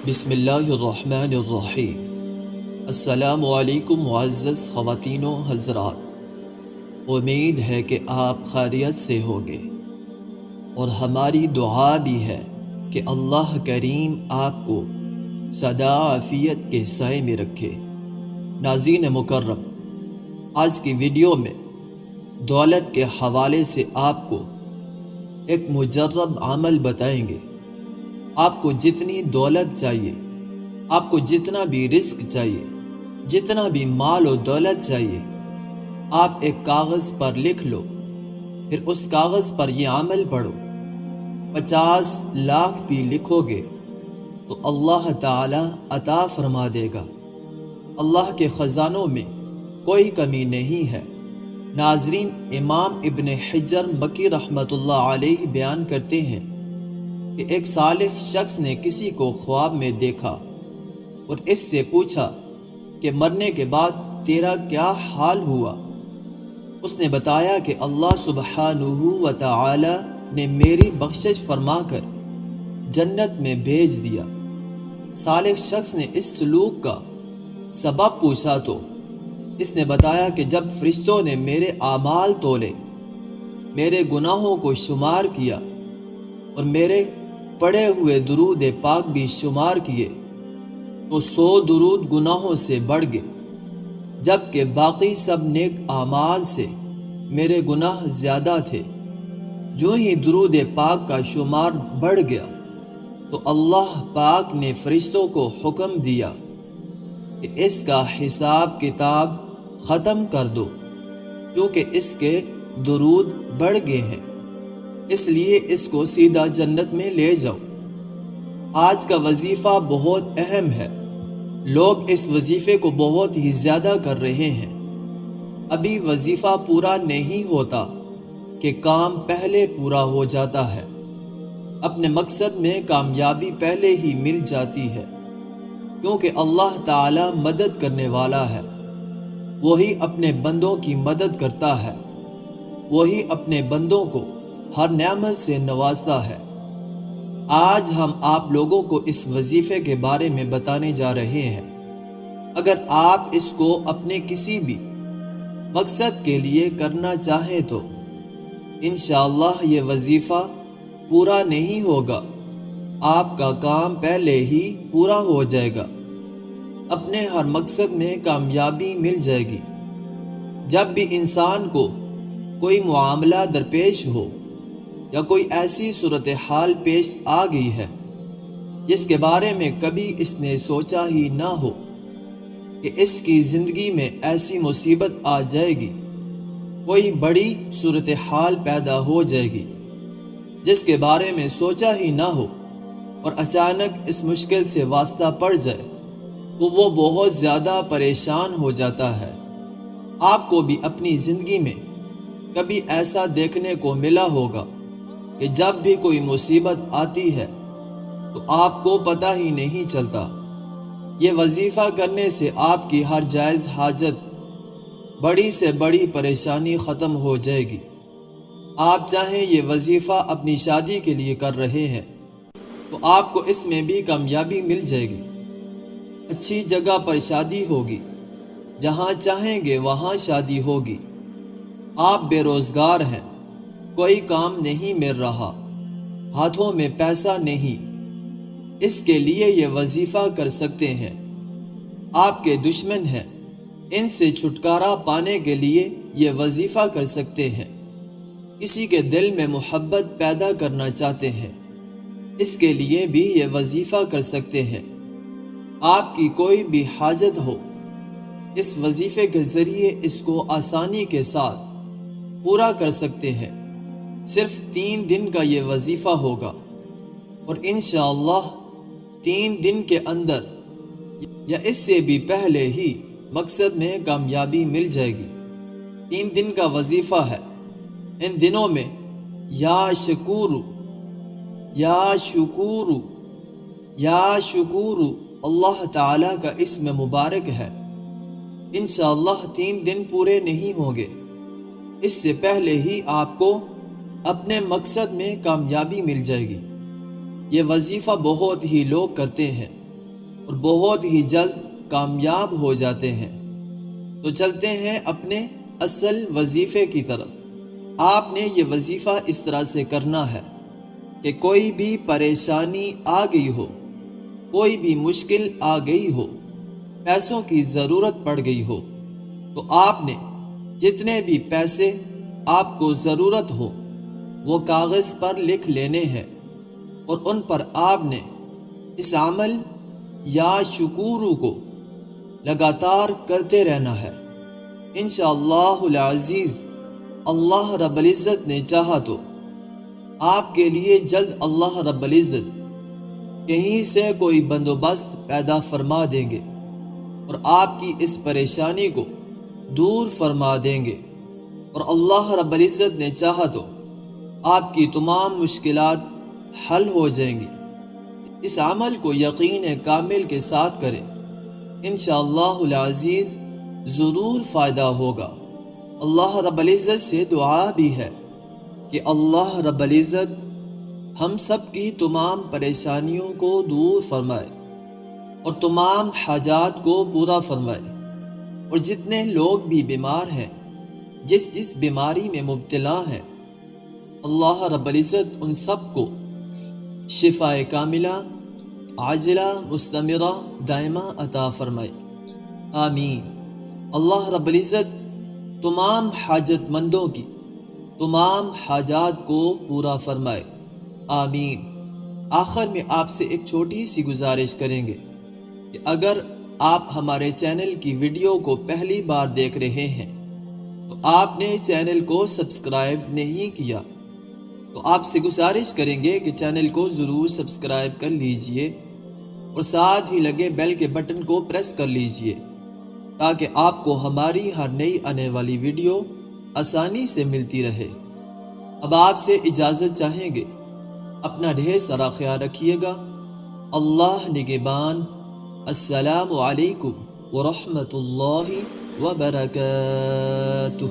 بسم اللہ الرحمن الرحیم۔ السلام علیکم معزز خواتین و حضرات، امید ہے کہ آپ خیریت سے ہوگے اور ہماری دعا بھی ہے کہ اللہ کریم آپ کو سدا عافیت کے سائے میں رکھے۔ ناظرین مکرم، آج کی ویڈیو میں دولت کے حوالے سے آپ کو ایک مجرب عمل بتائیں گے۔ آپ کو جتنی دولت چاہیے، آپ کو جتنا بھی رزق چاہیے، جتنا بھی مال و دولت چاہیے، آپ ایک کاغذ پر لکھ لو، پھر اس کاغذ پر یہ عمل پڑھو۔ 50 لاکھ بھی لکھو گے تو اللہ تعالی عطا فرما دے گا۔ اللہ کے خزانوں میں کوئی کمی نہیں ہے۔ ناظرین، امام ابن حجر مکی رحمۃ اللہ علیہ بیان کرتے ہیں کہ ایک صالح شخص نے کسی کو خواب میں دیکھا اور اس سے پوچھا کہ مرنے کے بعد تیرا کیا حال ہوا؟ اس نے بتایا کہ اللہ سبحانہ و تعالی نے میری بخشش فرما کر جنت میں بھیج دیا۔ صالح شخص نے اس سلوک کا سبب پوچھا تو اس نے بتایا کہ جب فرشتوں نے میرے اعمال تولے، میرے گناہوں کو شمار کیا اور میرے پڑھے ہوئے درود پاک بھی شمار کیے تو 100 درود گناہوں سے بڑھ گئے، جبکہ باقی سب نیک اعمال سے میرے گناہ زیادہ تھے۔ جو ہی درود پاک کا شمار بڑھ گیا تو اللہ پاک نے فرشتوں کو حکم دیا کہ اس کا حساب کتاب ختم کر دو، کیونکہ اس کے درود بڑھ گئے ہیں، اس لیے اس کو سیدھا جنت میں لے جاؤ۔ آج کا وظیفہ بہت اہم ہے، لوگ اس وظیفے کو بہت ہی زیادہ کر رہے ہیں۔ ابھی وظیفہ پورا نہیں ہوتا کہ کام پہلے پورا ہو جاتا ہے، اپنے مقصد میں کامیابی پہلے ہی مل جاتی ہے، کیونکہ اللہ تعالی مدد کرنے والا ہے۔ وہی اپنے بندوں کی مدد کرتا ہے، وہی اپنے بندوں کو ہر نعمت سے نوازتا ہے۔ آج ہم آپ لوگوں کو اس وظیفے کے بارے میں بتانے جا رہے ہیں۔ اگر آپ اس کو اپنے کسی بھی مقصد کے لیے کرنا چاہیں تو انشاءاللہ یہ وظیفہ پورا نہیں ہوگا، آپ کا کام پہلے ہی پورا ہو جائے گا، اپنے ہر مقصد میں کامیابی مل جائے گی۔ جب بھی انسان کو کوئی معاملہ درپیش ہو یا کوئی ایسی صورتحال پیش آ گئی ہے جس کے بارے میں کبھی اس نے سوچا ہی نہ ہو کہ اس کی زندگی میں ایسی مصیبت آ جائے گی، کوئی بڑی صورتحال پیدا ہو جائے گی جس کے بارے میں سوچا ہی نہ ہو، اور اچانک اس مشکل سے واسطہ پڑ جائے تو وہ بہت زیادہ پریشان ہو جاتا ہے۔ آپ کو بھی اپنی زندگی میں کبھی ایسا دیکھنے کو ملا ہوگا کہ جب بھی کوئی مصیبت آتی ہے تو آپ کو پتہ ہی نہیں چلتا۔ یہ وظیفہ کرنے سے آپ کی ہر جائز حاجت، بڑی سے بڑی پریشانی ختم ہو جائے گی۔ آپ چاہیں یہ وظیفہ اپنی شادی کے لیے کر رہے ہیں تو آپ کو اس میں بھی کامیابی مل جائے گی۔ اچھی جگہ پر شادی ہوگی، جہاں چاہیں گے وہاں شادی ہوگی۔ آپ بے روزگار ہیں، کوئی کام نہیں مل رہا، ہاتھوں میں پیسہ نہیں، اس کے لیے یہ وظیفہ کر سکتے ہیں۔ آپ کے دشمن ہیں، ان سے چھٹکارا پانے کے لیے یہ وظیفہ کر سکتے ہیں۔ کسی کے دل میں محبت پیدا کرنا چاہتے ہیں، اس کے لیے بھی یہ وظیفہ کر سکتے ہیں۔ آپ کی کوئی بھی حاجت ہو، اس وظیفے کے ذریعے اس کو آسانی کے ساتھ پورا کر سکتے ہیں۔ صرف 3 دن کا یہ وظیفہ ہوگا اور انشاءاللہ 3 دن کے اندر یا اس سے بھی پہلے ہی مقصد میں کامیابی مل جائے گی۔ 3 دن کا وظیفہ ہے۔ ان دنوں میں یا شکورو یا شکورو یا شکورو اللہ تعالیٰ کا اسم مبارک ہے۔ انشاءاللہ 3 دن پورے نہیں ہوں گے، اس سے پہلے ہی آپ کو اپنے مقصد میں کامیابی مل جائے گی۔ یہ وظیفہ بہت ہی لوگ کرتے ہیں، اور بہت ہی جلد کامیاب ہو جاتے ہیں۔ تو چلتے ہیں اپنے اصل وظیفے کی طرف۔ آپ نے یہ وظیفہ اس طرح سے کرنا ہے کہ کوئی بھی پریشانی آ گئی ہو، کوئی بھی مشکل آ گئی ہو، پیسوں کی ضرورت پڑ گئی ہو، تو آپ نے جتنے بھی پیسے آپ کو ضرورت ہو وہ کاغذ پر لکھ لینے ہیں، اور ان پر آپ نے اس عمل یا شکورو کو لگاتار کرتے رہنا ہے۔ انشاءاللہ العزیز اللہ رب العزت نے چاہا تو آپ کے لیے جلد اللہ رب العزت کہیں سے کوئی بندوبست پیدا فرما دیں گے اور آپ کی اس پریشانی کو دور فرما دیں گے، اور اللہ رب العزت نے چاہا تو آپ کی تمام مشکلات حل ہو جائیں گی۔ اس عمل کو یقین کامل کے ساتھ کریں، انشاءاللہ العزیز ضرور فائدہ ہوگا۔ اللہ رب العزت سے دعا بھی ہے کہ اللہ رب العزت ہم سب کی تمام پریشانیوں کو دور فرمائے اور تمام حاجات کو پورا فرمائے، اور جتنے لوگ بھی بیمار ہیں، جس بیماری میں مبتلا ہیں، اللہ رب العزت ان سب کو شفاء کاملہ عاجلہ مستمرہ دائمہ عطا فرمائے، آمین۔ اللہ رب العزت تمام حاجت مندوں کی تمام حاجات کو پورا فرمائے، آمین۔ آخر میں آپ سے ایک چھوٹی سی گزارش کریں گے کہ اگر آپ ہمارے چینل کی ویڈیو کو پہلی بار دیکھ رہے ہیں تو آپ نے چینل کو سبسکرائب نہیں کیا، تو آپ سے گزارش کریں گے کہ چینل کو ضرور سبسکرائب کر لیجئے اور ساتھ ہی لگے بیل کے بٹن کو پریس کر لیجئے تاکہ آپ کو ہماری ہر نئی آنے والی ویڈیو آسانی سے ملتی رہے۔ اب آپ سے اجازت چاہیں گے، اپنا ڈھیر سارا خیال رکھیے گا۔ اللہ نگہبان۔ السلام علیکم ورحمۃ اللہ وبرکاتہ۔